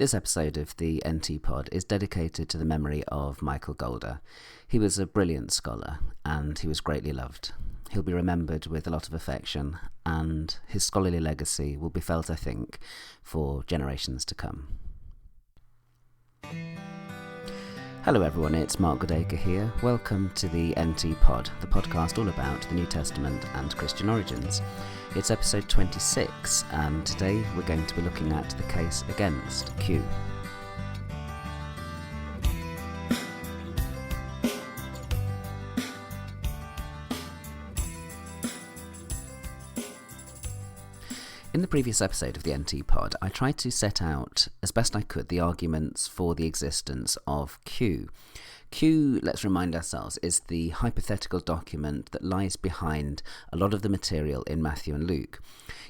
This episode of the NT Pod is dedicated to the memory of Michael Golder. He was a brilliant scholar and he was greatly loved. He'll be remembered with a lot of affection, and his scholarly legacy will be felt, I think, for generations to come. Hello everyone, it's Mark Goodacre here. Welcome to the NT Pod, the podcast all about the New Testament and Christian origins. It's episode 26, and today we're going to be looking at the case against Q. In the previous episode of the NT Pod, I tried to set out, as best I could, the arguments for the existence of Q. Q, let's remind ourselves, is the hypothetical document that lies behind a lot of the material in Matthew and Luke.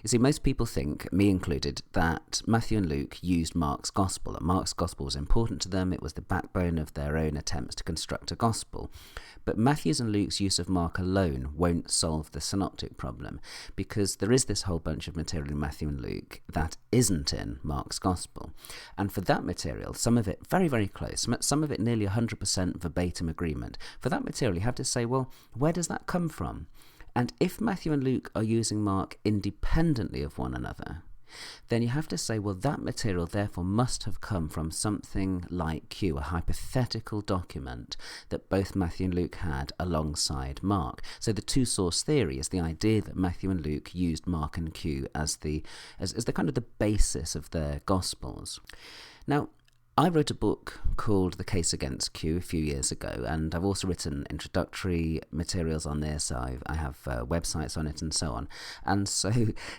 You see, most people think, me included, that Matthew and Luke used Mark's Gospel, and Mark's Gospel was important to them. It was the backbone of their own attempts to construct a Gospel. But Matthew's and Luke's use of Mark alone won't solve the Synoptic Problem, because there is this whole bunch of material in Matthew and Luke that isn't in Mark's Gospel. And for that material, some of it very, very close, some of it nearly 100% verbatim agreement, for that material you have to say, well, where does that come from? And if Matthew and Luke are using Mark independently of one another, then you have to say, well, that material therefore must have come from something like Q, a hypothetical document that both Matthew and Luke had alongside Mark. So the two-source theory is the idea that Matthew and Luke used Mark and Q as the kind of the basis of their Gospels. Now, I wrote a book called The Case Against Q a few years ago, and I've also written introductory materials on this. I have websites on it and so on. And so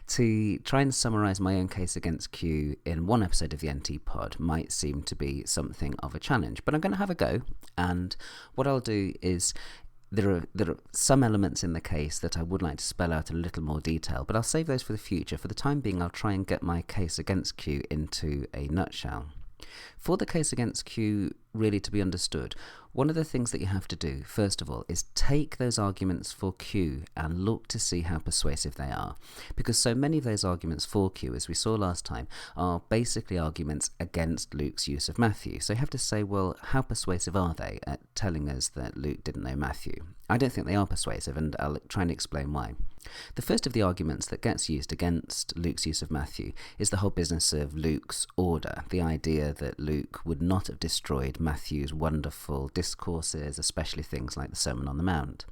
to try and summarise my own case against Q in one episode of the NT Pod might seem to be something of a challenge, but I'm going to have a go. And what I'll do is there are some elements in the case that I would like to spell out in a little more detail, but I'll save those for the future. For the time being, I'll try and get my case against Q into a nutshell. For the case against Q really to be understood, one of the things that you have to do, first of all, is take those arguments for Q and look to see how persuasive they are. Because so many of those arguments for Q, as we saw last time, are basically arguments against Luke's use of Matthew. So you have to say, well, how persuasive are they at telling us that Luke didn't know Matthew? I don't think they are persuasive, and I'll try and explain why. The first of the arguments that gets used against Luke's use of Matthew is the whole business of Luke's order, the idea that Luke would not have destroyed Matthew's wonderful discourses, especially things like the Sermon on the Mount.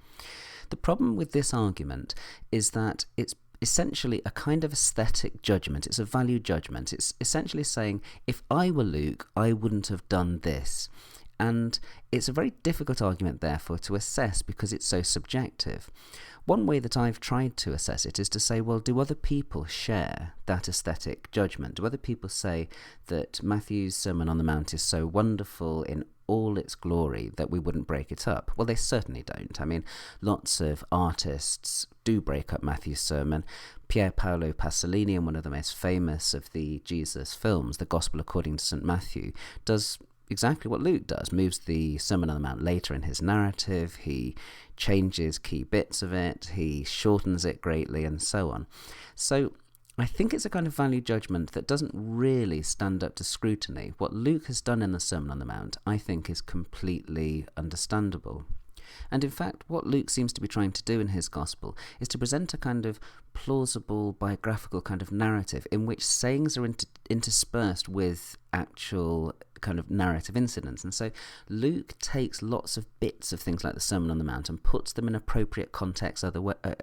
The problem with this argument is that it's essentially a kind of aesthetic judgment. It's a value judgment. It's essentially saying, if I were Luke, I wouldn't have done this. And it's a very difficult argument, therefore, to assess because it's so subjective. One way that I've tried to assess it is to say, well, do other people share that aesthetic judgment? Do other people say that Matthew's Sermon on the Mount is so wonderful in all its glory that we wouldn't break it up? Well, they certainly don't. I mean, lots of artists do break up Matthew's sermon. Pier Paolo Pasolini, in one of the most famous of the Jesus films, The Gospel According to St. Matthew, does exactly what Luke does, moves the Sermon on the Mount later in his narrative, he changes key bits of it, he shortens it greatly, and so on. So I think it's a kind of value judgment that doesn't really stand up to scrutiny. What Luke has done in the Sermon on the Mount, I think, is completely understandable. And in fact, what Luke seems to be trying to do in his gospel is to present a kind of plausible biographical kind of narrative in which sayings are interspersed with actual kind of narrative incidents. And so Luke takes lots of bits of things like the Sermon on the Mount and puts them in appropriate context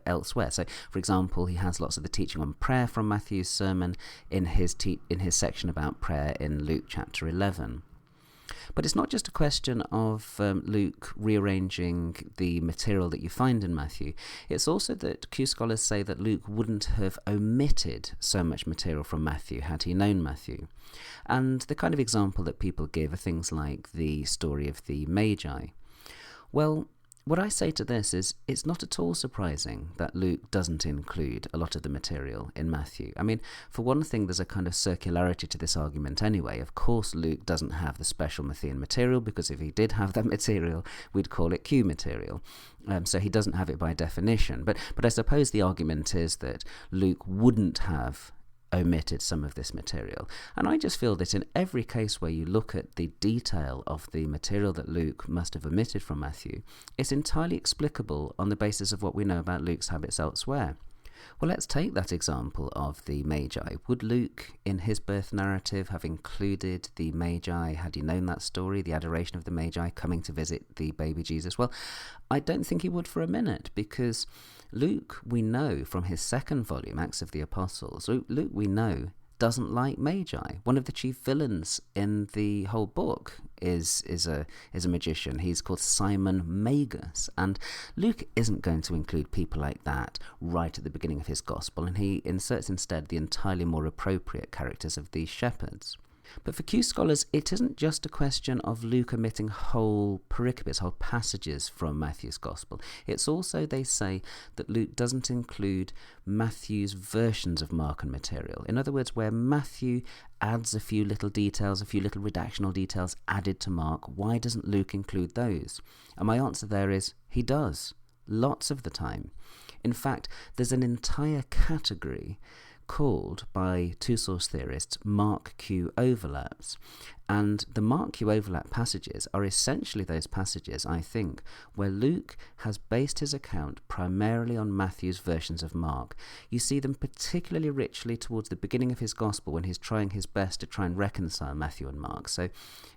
elsewhere. So, for example, he has lots of the teaching on prayer from Matthew's sermon in his section about prayer in Luke chapter 11. But it's not just a question of Luke rearranging the material that you find in Matthew. It's also that Q scholars say that Luke wouldn't have omitted so much material from Matthew had he known Matthew. And the kind of example that people give are things like the story of the Magi. Well, what I say to this is it's not at all surprising that Luke doesn't include a lot of the material in Matthew. I mean, for one thing, there's a kind of circularity to this argument anyway. Of course, Luke doesn't have the special Matthean material, because if he did have that material, we'd call it Q material. So he doesn't have it by definition. But I suppose the argument is that Luke wouldn't have omitted some of this material. And I just feel that in every case where you look at the detail of the material that Luke must have omitted from Matthew, it's entirely explicable on the basis of what we know about Luke's habits elsewhere. Well, let's take that example of the Magi. Would Luke, in his birth narrative, have included the Magi, had he known that story, the adoration of the Magi coming to visit the baby Jesus? Well, I don't think he would for a minute, because Luke, we know from his second volume, Acts of the Apostles, Luke we know doesn't like Magi. One of the chief villains in the whole book is a magician. He's called Simon Magus, and Luke isn't going to include people like that right at the beginning of his gospel, and he inserts instead the entirely more appropriate characters of these shepherds. But for Q scholars, it isn't just a question of Luke omitting whole pericopes, whole passages from Matthew's Gospel. It's also, they say, that Luke doesn't include Matthew's versions of Markan material. In other words, where Matthew adds a few little details, a few little redactional details added to Mark, why doesn't Luke include those? And my answer there is, he does. Lots of the time. In fact, there's an entire category called by two source theorists Mark-Q overlaps. And the Mark-Q overlap passages are essentially those passages, I think, where Luke has based his account primarily on Matthew's versions of Mark. You see them particularly richly towards the beginning of his gospel when he's trying his best to try and reconcile Matthew and Mark. So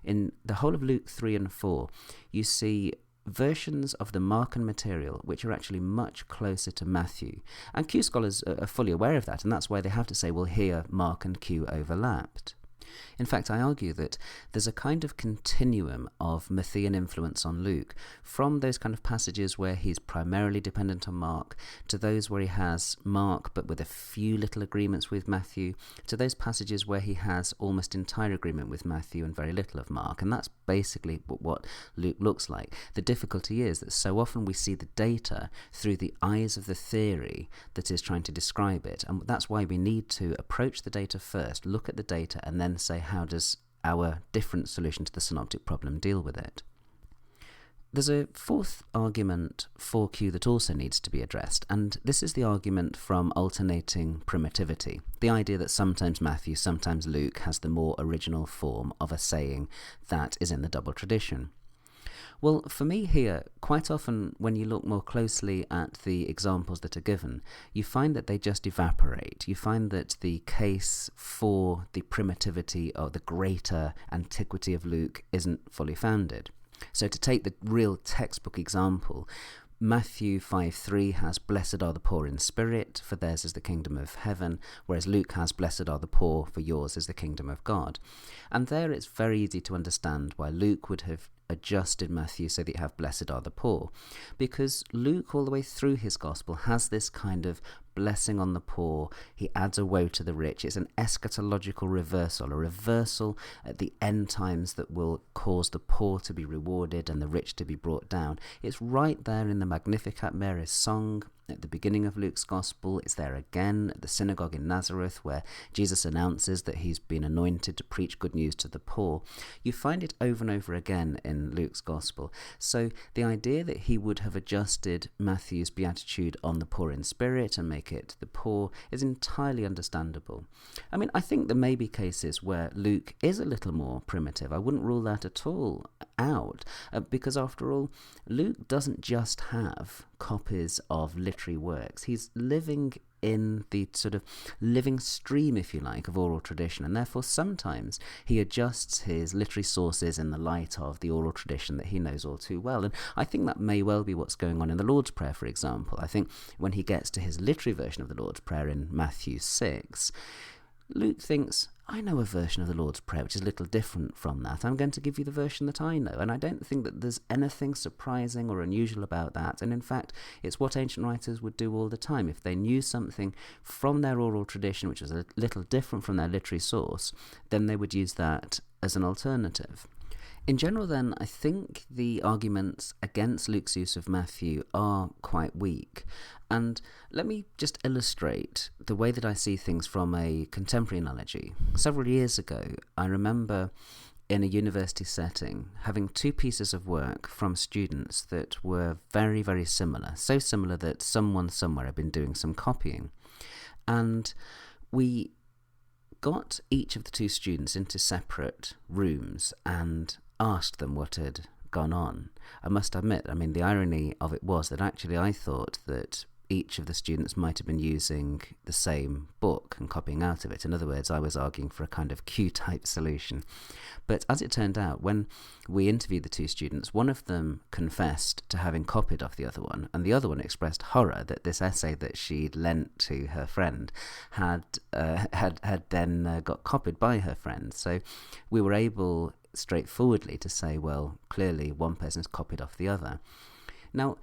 in the whole of Luke 3 and 4, you see versions of the Markan material which are actually much closer to Matthew. And Q scholars are fully aware of that, and that's why they have to say, well, here Mark and Q overlapped. In fact, I argue that there's a kind of continuum of Matthean influence on Luke, from those kind of passages where he's primarily dependent on Mark, to those where he has Mark but with a few little agreements with Matthew, to those passages where he has almost entire agreement with Matthew and very little of Mark. And that's basically what Luke looks like. The difficulty is that so often we see the data through the eyes of the theory that is trying to describe it, and that's why we need to approach the data first, look at the data, and then say, how does our different solution to the synoptic problem deal with it? There's a fourth argument for Q that also needs to be addressed, and this is the argument from alternating primitivity, the idea that sometimes Matthew, sometimes Luke has the more original form of a saying that is in the double tradition. Well, for me here, quite often when you look more closely at the examples that are given, you find that they just evaporate. You find that the case for the primitivity or the greater antiquity of Luke isn't fully founded. So to take the real textbook example, Matthew 5:3 has, "Blessed are the poor in spirit, for theirs is the kingdom of heaven," whereas Luke has, "Blessed are the poor, for yours is the kingdom of God." And there it's very easy to understand why Luke would have adjusted Matthew so that you have "Blessed are the poor," because Luke all the way through his gospel has this kind of blessing on the poor. He adds a woe to the rich. It's an eschatological reversal, a reversal at the end times that will cause the poor to be rewarded and the rich to be brought down. It's right there in the Magnificat Mary's song at the beginning of Luke's gospel. It's there again at the synagogue in Nazareth where Jesus announces that he's been anointed to preach good news to the poor. You find it over and over again in Luke's gospel. So the idea that he would have adjusted Matthew's beatitude on the poor in spirit and make it the poor is entirely understandable. I mean, I think there may be cases where Luke is a little more primitive. I wouldn't rule that at all out, because after all, Luke doesn't just have copies of literary works. He's living in the sort of living stream, if you like, of oral tradition, and therefore sometimes he adjusts his literary sources in the light of the oral tradition that he knows all too well. And I think that may well be what's going on in the Lord's Prayer, for example. I think when he gets to his literary version of the Lord's Prayer in Matthew 6, Luke thinks, I know a version of the Lord's Prayer which is a little different from that. I'm going to give you the version that I know. And I don't think that there's anything surprising or unusual about that. And in fact, it's what ancient writers would do all the time. If they knew something from their oral tradition which was a little different from their literary source, then they would use that as an alternative. In general, then, I think the arguments against Luke's use of Matthew are quite weak. And let me just illustrate the way that I see things from a contemporary analogy. Several years ago, I remember in a university setting having two pieces of work from students that were very, very similar. So similar that someone somewhere had been doing some copying. And we got each of the two students into separate rooms and asked them what had gone on. I must admit, the irony of it was that actually I thought that each of the students might have been using the same book and copying out of it. In other words, I was arguing for a kind of Q-type solution. But as it turned out, when we interviewed the two students, one of them confessed to having copied off the other one, and the other one expressed horror that this essay that she'd lent to her friend had then got copied by her friend. So we were able straightforwardly to say, well, clearly one person's copied off the other. Now,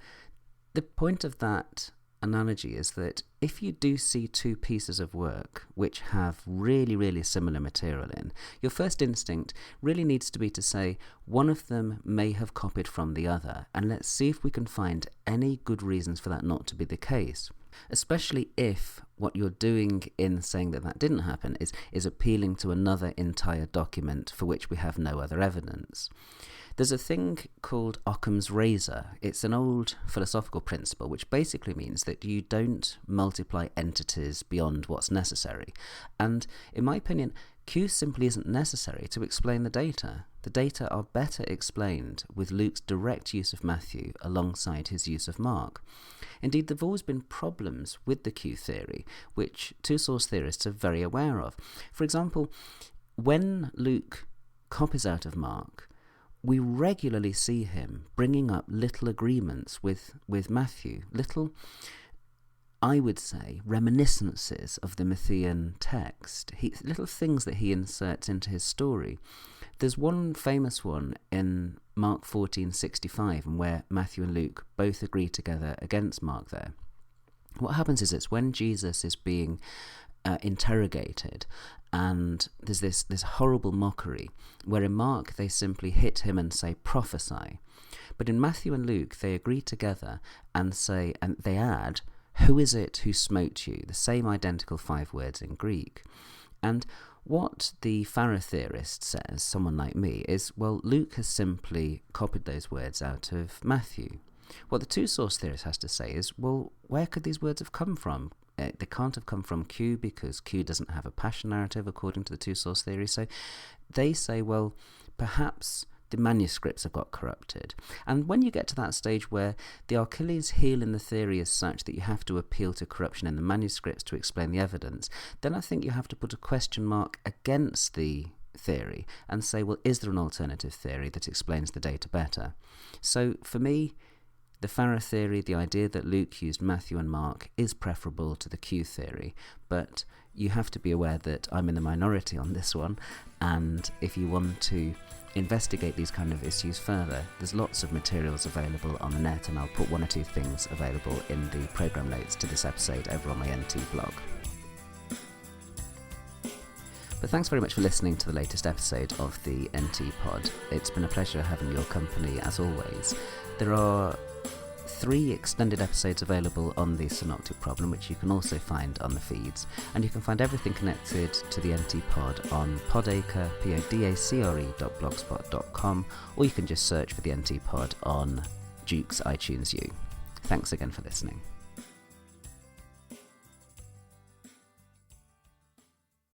the point of that analogy is that if you do see two pieces of work which have really, really similar material in, your first instinct really needs to be to say one of them may have copied from the other, and let's see if we can find any good reasons for that not to be the case. Especially if what you're doing in saying that that didn't happen is appealing to another entire document for which we have no other evidence. There's a thing called Occam's razor. It's an old philosophical principle which basically means that you don't multiply entities beyond what's necessary. And in my opinion, Q simply isn't necessary to explain the data. The data are better explained with Luke's direct use of Matthew alongside his use of Mark. Indeed, there have always been problems with the Q theory, which two-source theorists are very aware of. For example, when Luke copies out of Mark, we regularly see him bringing up little agreements with Matthew, little, I would say, reminiscences of the Matthean text, little things that he inserts into his story. There's one famous one in Mark 14:65, and where Matthew and Luke both agree together against Mark there. What happens is it's when Jesus is being interrogated, and there's this horrible mockery, where in Mark they simply hit him and say, prophesy. But in Matthew and Luke they agree together and say, and they add, who is it who smote you? The same identical 5 words in Greek. And what the Farrer theorist says, someone like me, is, well, Luke has simply copied those words out of Matthew. What the two-source theorist has to say is, well, where could these words have come from? They can't have come from Q because Q doesn't have a passion narrative according to the two-source theory. So they say, well, perhaps the manuscripts have got corrupted. And when you get to that stage where the Achilles heel in the theory is such that you have to appeal to corruption in the manuscripts to explain the evidence, then I think you have to put a question mark against the theory and say, well, is there an alternative theory that explains the data better? So for me, the Farrer theory, the idea that Luke used Matthew and Mark, is preferable to the Q theory, but you have to be aware that I'm in the minority on this one, and if you want to investigate these kind of issues further, there's lots of materials available on the net, and I'll put 1 or 2 things available in the programme notes to this episode over on my NT blog. But thanks very much for listening to the latest episode of the NT Pod. It's been a pleasure having your company as always. There are 3 extended episodes available on the Synoptic Problem, which you can also find on the feeds, and you can find everything connected to the NT Pod on podacre, podacre.blogspot.com, or you can just search for the NT Pod on Duke's iTunes U. Thanks again for listening.